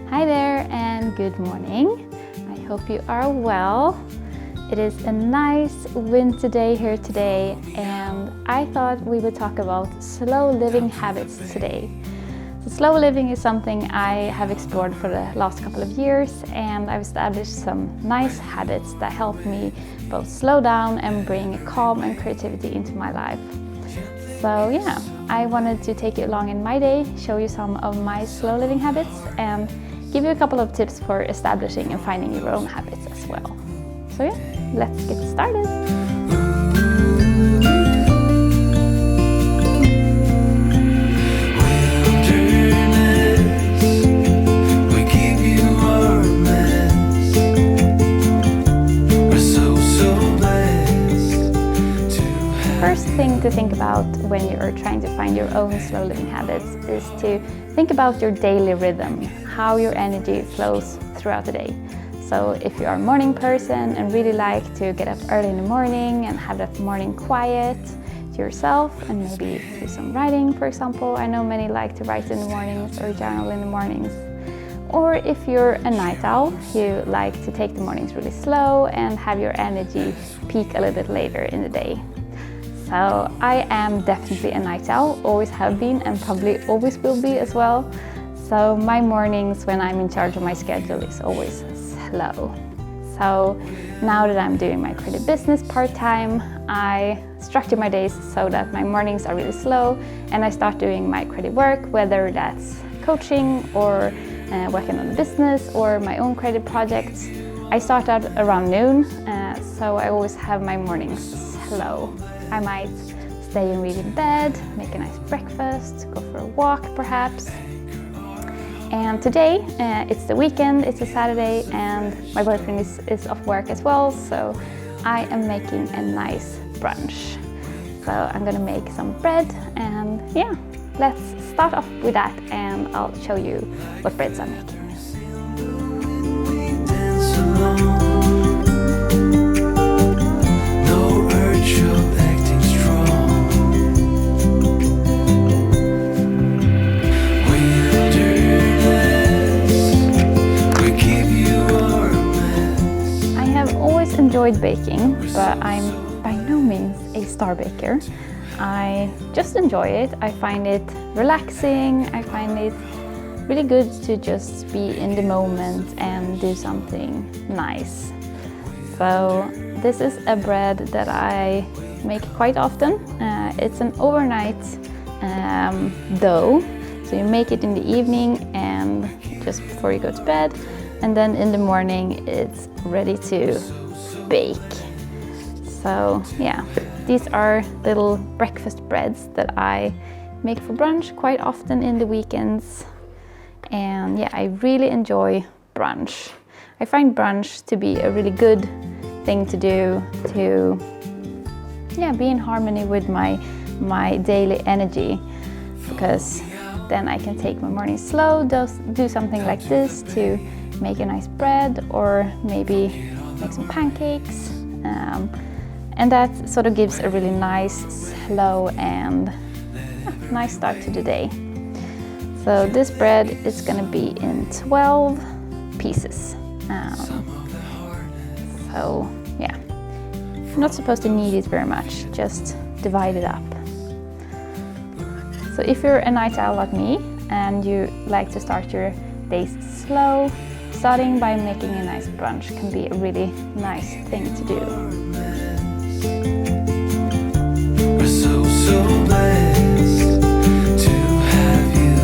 Hi there and good morning. I hope you are well. It is a nice winter day here today, and I thought we would talk about slow living habits today. So slow living is something I have explored for the last couple of years, and I've established some nice habits that help me both slow down and bring calm and creativity into my life. So yeah, I wanted to take you along in my day, show you some of my slow living habits, and give you a couple of tips for establishing and finding your own habits as well. So yeah, let's get started. First thing to think about when you are trying to find your own slow living habits is to think about your daily rhythm, how your energy flows throughout the day. So if you are a morning person and really like to get up early in the morning and have that morning quiet to yourself and maybe do some writing, for example. I know many like to write in the mornings or journal in the mornings. Or if you're a night owl, you like to take the mornings really slow and have your energy peak a little bit later in the day. So I am definitely a night owl, always have been and probably always will be as well. So my mornings when I'm in charge of my schedule is always slow. So now that I'm doing my creative business part-time, I structure my days so that my mornings are really slow and I start doing my creative work, whether that's coaching or working on a business or my own creative projects. I start out around noon, so I always have my mornings slow. I might stay and read in bed, make a nice breakfast, go for a walk perhaps. And today, it's the weekend, it's a Saturday, and my boyfriend is off work as well, so I am making a nice brunch. So I'm gonna make some bread, and yeah, let's start off with that, and I'll show you what breads I'm making. Enjoyed baking, but I'm by no means a star baker. I just enjoy it. I find it relaxing. I find it really good to just be in the moment and do something nice. So this is a bread that I make quite often. It's an overnight dough. So you make it in the evening and just before you go to bed, and then in the morning it's ready to bake. So yeah, these are little breakfast breads that I make for brunch quite often in the weekends. And yeah, I really enjoy brunch. I find brunch to be a really good thing to do to be in harmony with my daily energy, because then I can take my morning slow, do something like this to make a nice bread, or maybe make some pancakes, and that sort of gives a really nice, slow and nice start to the day. So this bread is going to be in 12 pieces. So yeah, you're not supposed to knead it very much, just divide it up. So if you're a night owl like me and you like to start your days slow, starting by making a nice brunch can be a really nice thing to do. We're so blessed to have you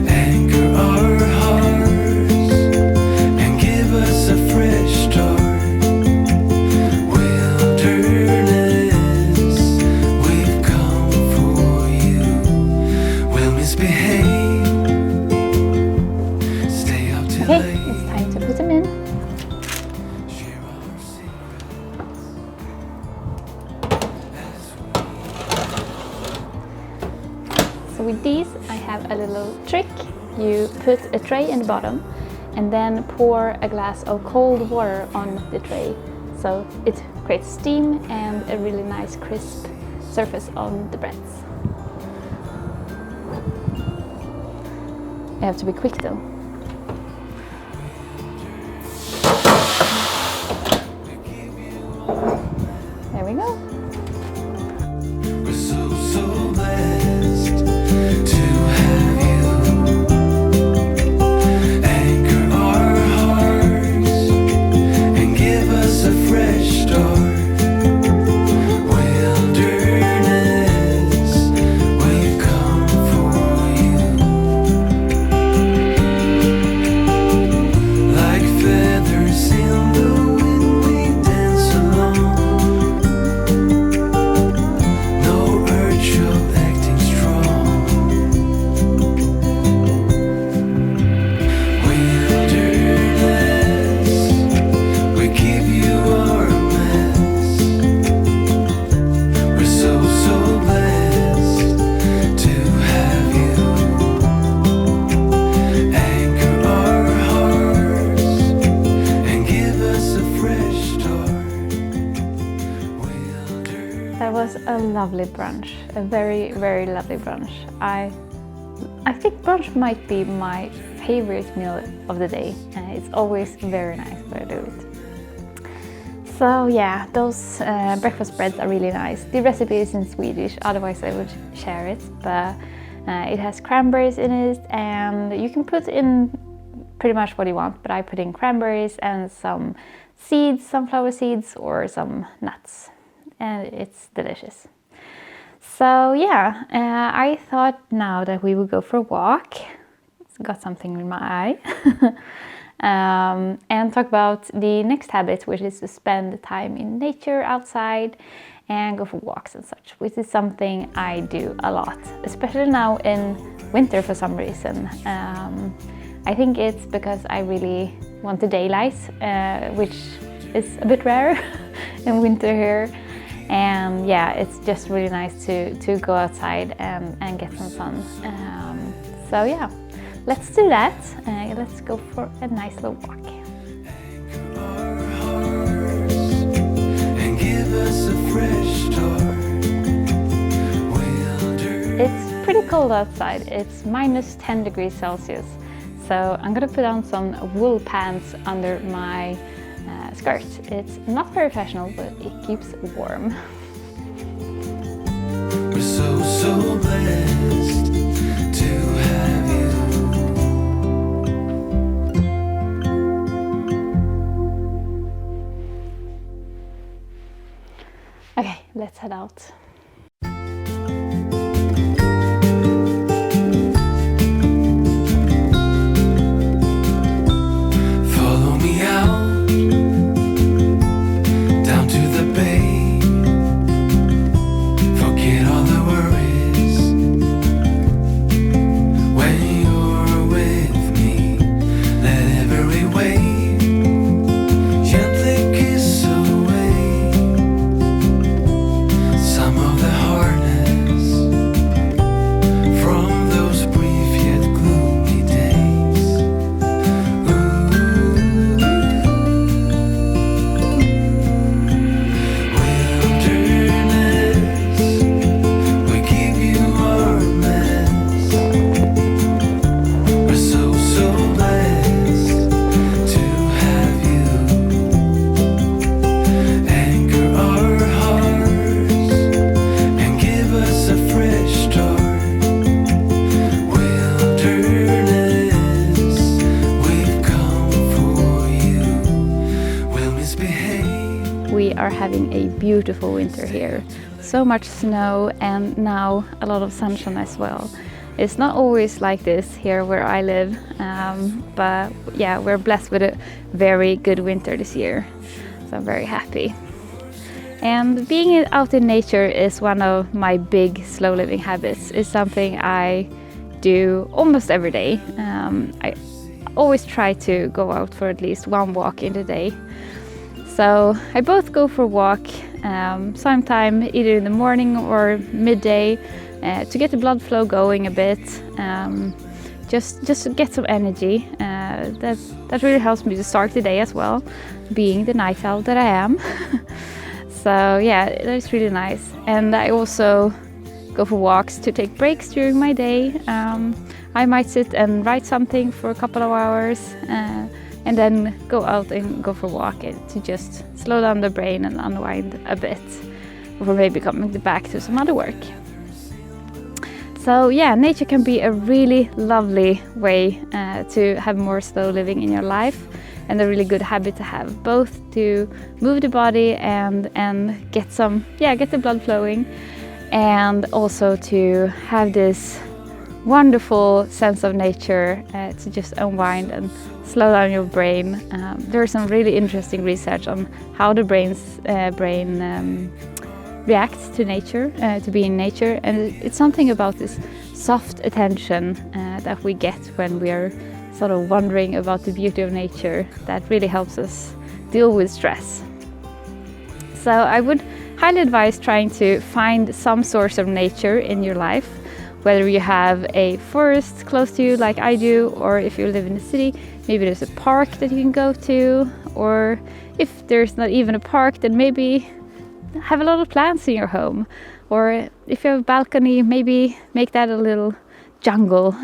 anchor our hearts and give us a fresh start. Wilderness, we've come for you. We'll misbehave. Okay, it's time to put them in. So with these, I have a little trick. You put a tray in the bottom and then pour a glass of cold water on the tray. So it creates steam and a really nice crisp surface on the breads. You have to be quick though. There we go. We're so blessed to have you anchor our hearts and give us a fresh start. That was a lovely brunch, a very, very lovely brunch. I think brunch might be my favorite meal of the day. It's always very nice when I do it. So yeah, those breakfast breads are really nice. The recipe is in Swedish, otherwise I would share it. But it has cranberries in it, and you can put in pretty much what you want. But I put in cranberries and some seeds, sunflower seeds, or some nuts. And it's delicious. So yeah, I thought now that we would go for a walk. Got something in my eye. And talk about the next habit, which is to spend time in nature outside and go for walks and such, which is something I do a lot, especially now in winter for some reason. I think it's because I really want the daylight, which is a bit rare in winter here. And yeah, it's just really nice to go outside and get some sun. So yeah, let's do that. Let's go for a nice little walk. It's pretty cold outside. It's minus 10 degrees Celsius. So I'm gonna put on some wool pants under my skirt. It's not very fashionable, but it keeps warm. We're so blessed to have you. Okay, let's head out. We are having a beautiful winter here. So much snow and now a lot of sunshine as well. It's not always like this here where I live, but yeah, we're blessed with a very good winter this year. So I'm very happy. And being out in nature is one of my big slow living habits. It's something I do almost every day. I always try to go out for at least one walk in the day. So I both go for a walk sometime either in the morning or midday to get the blood flow going a bit, just to get some energy. That really helps me to start the day as well, being the night owl that I am. So yeah, that's really nice. And I also go for walks to take breaks during my day. I might sit and write something for a couple of hours and then go out and go for a walk to just slow down the brain and unwind a bit before maybe coming back to some other work. So yeah, nature can be a really lovely way to have more slow living in your life, and a really good habit to have, both to move the body and get the blood flowing, and also to have this wonderful sense of nature to just unwind and slow down your brain. There's some really interesting research on how the brain reacts to nature, to be in nature, and it's something about this soft attention that we get when we are sort of wondering about the beauty of nature that really helps us deal with stress. So I would highly advise trying to find some source of nature in your life, whether you have a forest close to you like I do, or if you live in the city, maybe there's a park that you can go to, or if there's not even a park, then maybe have a lot of plants in your home, or if you have a balcony, maybe make that a little jungle.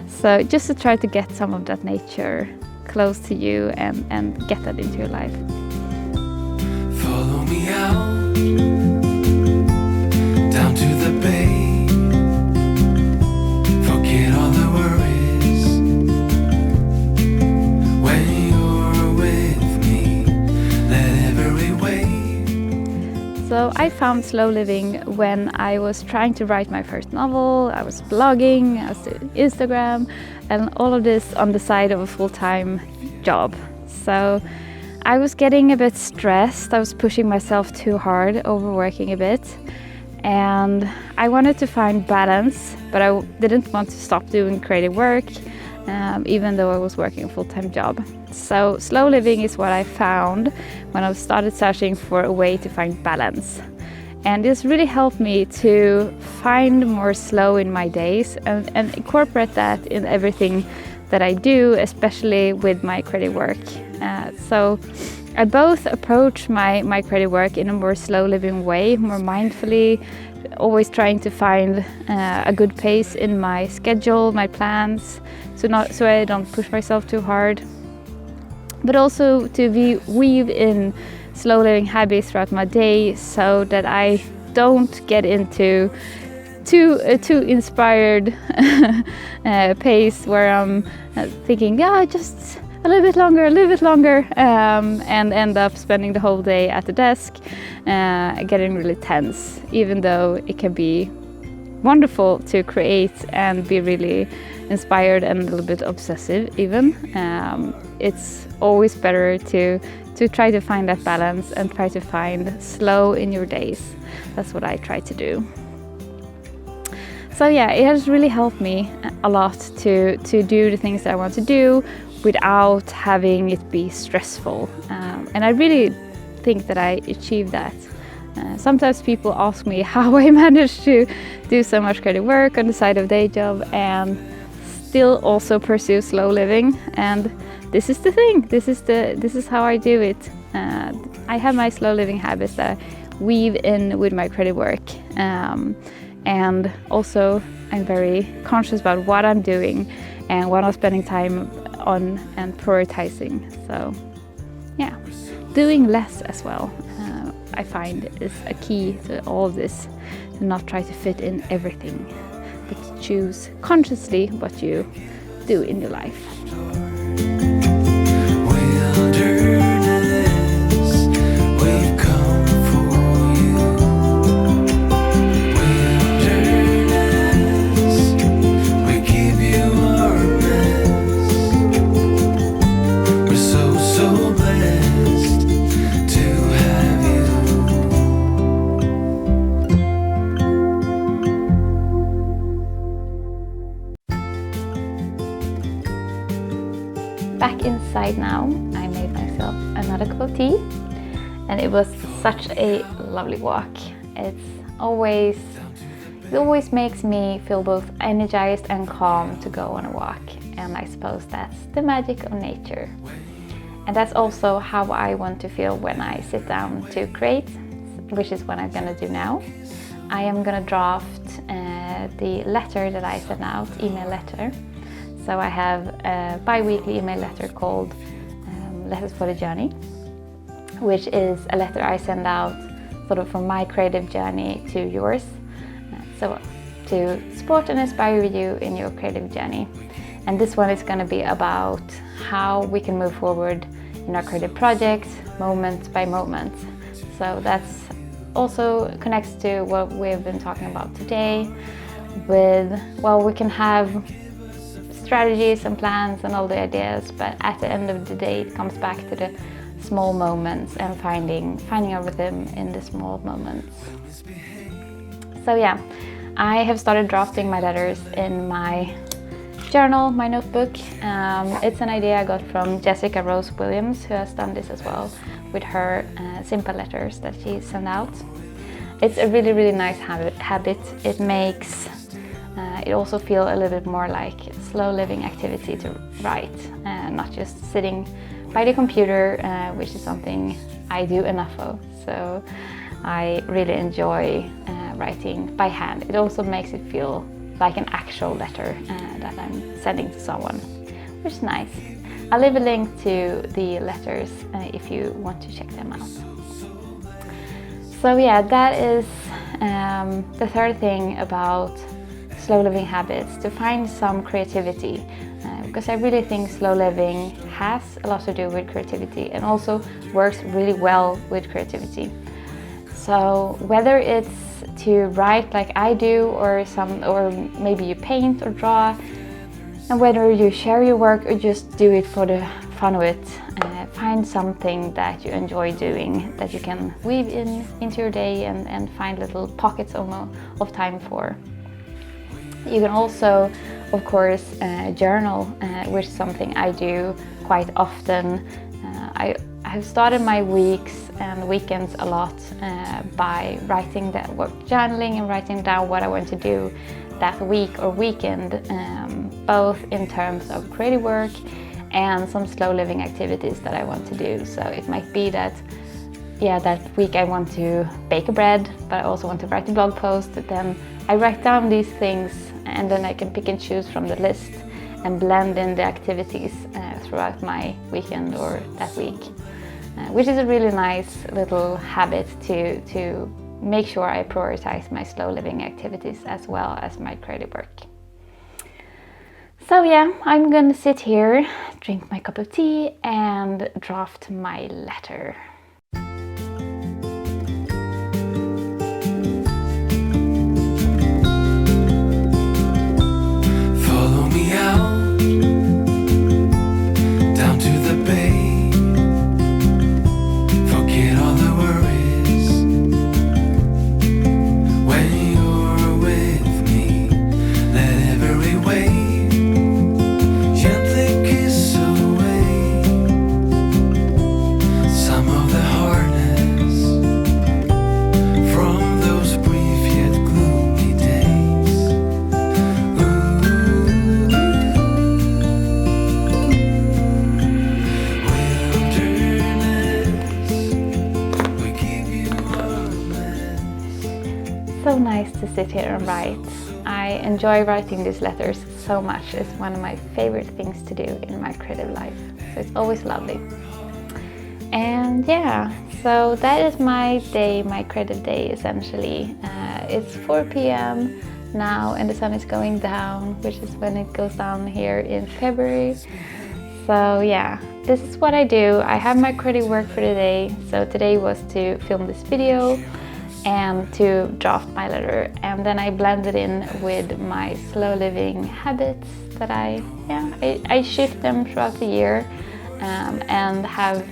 So just to try to get some of that nature close to you and get that into your life. Follow me out, down to the bay. Forget all the worries when you're with me. Let every wave. So I found slow living when I was trying to write my first novel. I was blogging, I was doing Instagram, and all of this on the side of a full-time job. So I was getting a bit stressed. I was pushing myself too hard, overworking a bit, and I wanted to find balance, but I didn't want to stop doing creative work, even though I was working a full-time job. So slow living is what I found when I started searching for a way to find balance. And this really helped me to find more slow in my days and incorporate that in everything that I do, especially with my creative work. So I both approach my creative work in a more slow living way, more mindfully, always trying to find a good pace in my schedule, my plans, so I don't push myself too hard. But also to weave in slow living habits throughout my day, so that I don't get into too inspired pace where I'm thinking, just a little bit longer, and end up spending the whole day at the desk, getting really tense, even though it can be wonderful to create and be really inspired and a little bit obsessive even. It's always better to try to find that balance and try to find slow in your days. That's what I try to do. So yeah, it has really helped me a lot to do the things that I want to do without having it be stressful. And I really think that I achieved that. Sometimes people ask me how I managed to do so much creative work on the side of day job and still also pursue slow living. And this is the thing. This is how I do it. I have my slow living habits that I weave in with my creative work. And also I'm very conscious about what I'm doing and what I'm spending time on and prioritizing. So yeah, doing less as well, I find is a key to all of this, to not try to fit in everything, but to choose consciously what you do in your life. Back inside now, I made myself another cup of tea, and it was such a lovely walk. It always makes me feel both energized and calm to go on a walk, and I suppose that's the magic of nature. And that's also how I want to feel when I sit down to create, which is what I'm gonna do now. I am gonna draft the letter that I send out, email letter. So I have a bi-weekly email letter called Letters for the Journey, which is a letter I send out sort of from my creative journey to yours. So to support and inspire you in your creative journey. And this one is going to be about how we can move forward in our creative projects, moment by moment. So that's also connects to what we've been talking about today with, well, we can have strategies and plans and all the ideas, but at the end of the day it comes back to the small moments and finding our rhythm in the small moments. So yeah, I have started drafting my letters in my journal, my notebook. It's an idea I got from Jessica Rose Williams, who has done this as well with her simple letters that she sent out. It's a really, really nice habit. It makes it also feel a little bit more like a slow living activity to write, not just sitting by the computer, which is something I do enough of. So I really enjoy writing by hand. It also makes it feel like an actual letter that I'm sending to someone, which is nice. I'll leave a link to the letters if you want to check them out. So yeah, that is the third thing about slow living habits, to find some creativity, because I really think slow living has a lot to do with creativity and also works really well with creativity. So whether it's to write like I do, or maybe you paint or draw, and whether you share your work or just do it for the fun of it, find something that you enjoy doing that you can weave into your day and find little pockets of time for. You can also, of course, journal, which is something I do quite often. I have started my weeks and weekends a lot by journaling and writing down what I want to do that week or weekend, both in terms of creative work and some slow living activities that I want to do. So it might be that, yeah, that week I want to bake a bread, but I also want to write a blog post. Then I write down these things and then I can pick and choose from the list and blend in the activities throughout my weekend or that week, which is a really nice little habit to make sure I prioritize my slow living activities as well as my creative work. So yeah, I'm gonna sit here, drink my cup of tea and draft my letter. Follow me out, down to the bay. Forget all the worries. When you're with me, let every wave gently kiss away some of the hardness from those brief yet gloomy days. Wilderness, we give you our lands. So nice to sit here and write. I enjoy writing these letters so much. It's one of my favorite things to do in my creative life. So it's always lovely. And yeah, so that is my day, my creative day essentially. It's 4 p.m. now and the sun is going down, which is when it goes down here in February. So yeah, this is what I do. I have my creative work for the day. So today was to film this video and to draft my letter, and then I blend it in with my slow living habits that I shift them throughout the year, and have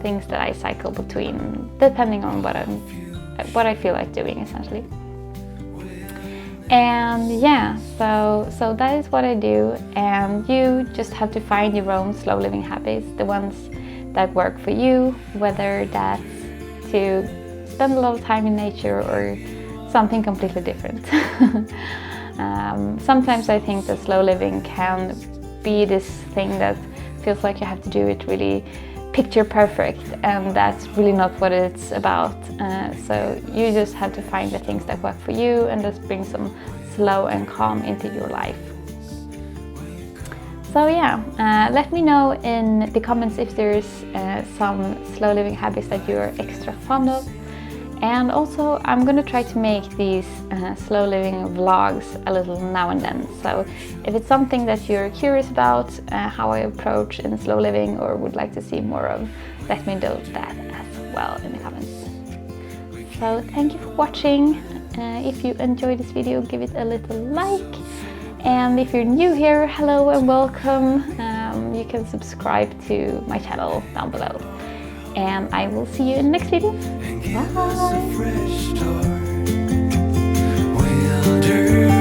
things that I cycle between depending on what I feel like doing essentially. And yeah, so that is what I do, and you just have to find your own slow living habits, the ones that work for you, whether that's to spend a lot of time in nature or something completely different. Sometimes I think that slow living can be this thing that feels like you have to do it really picture perfect, and that's really not what it's about. So you just have to find the things that work for you and just bring some slow and calm into your life. So yeah, let me know in the comments if there's some slow living habits that you're extra fond of. And also I'm gonna try to make these slow living vlogs a little now and then. So if it's something that you're curious about, how I approach in slow living or would like to see more of, let me know that as well in the comments. So thank you for watching. If you enjoyed this video, give it a little like. And if you're new here, hello and welcome. You can subscribe to my channel down below. And I will see you in the next video. Bye!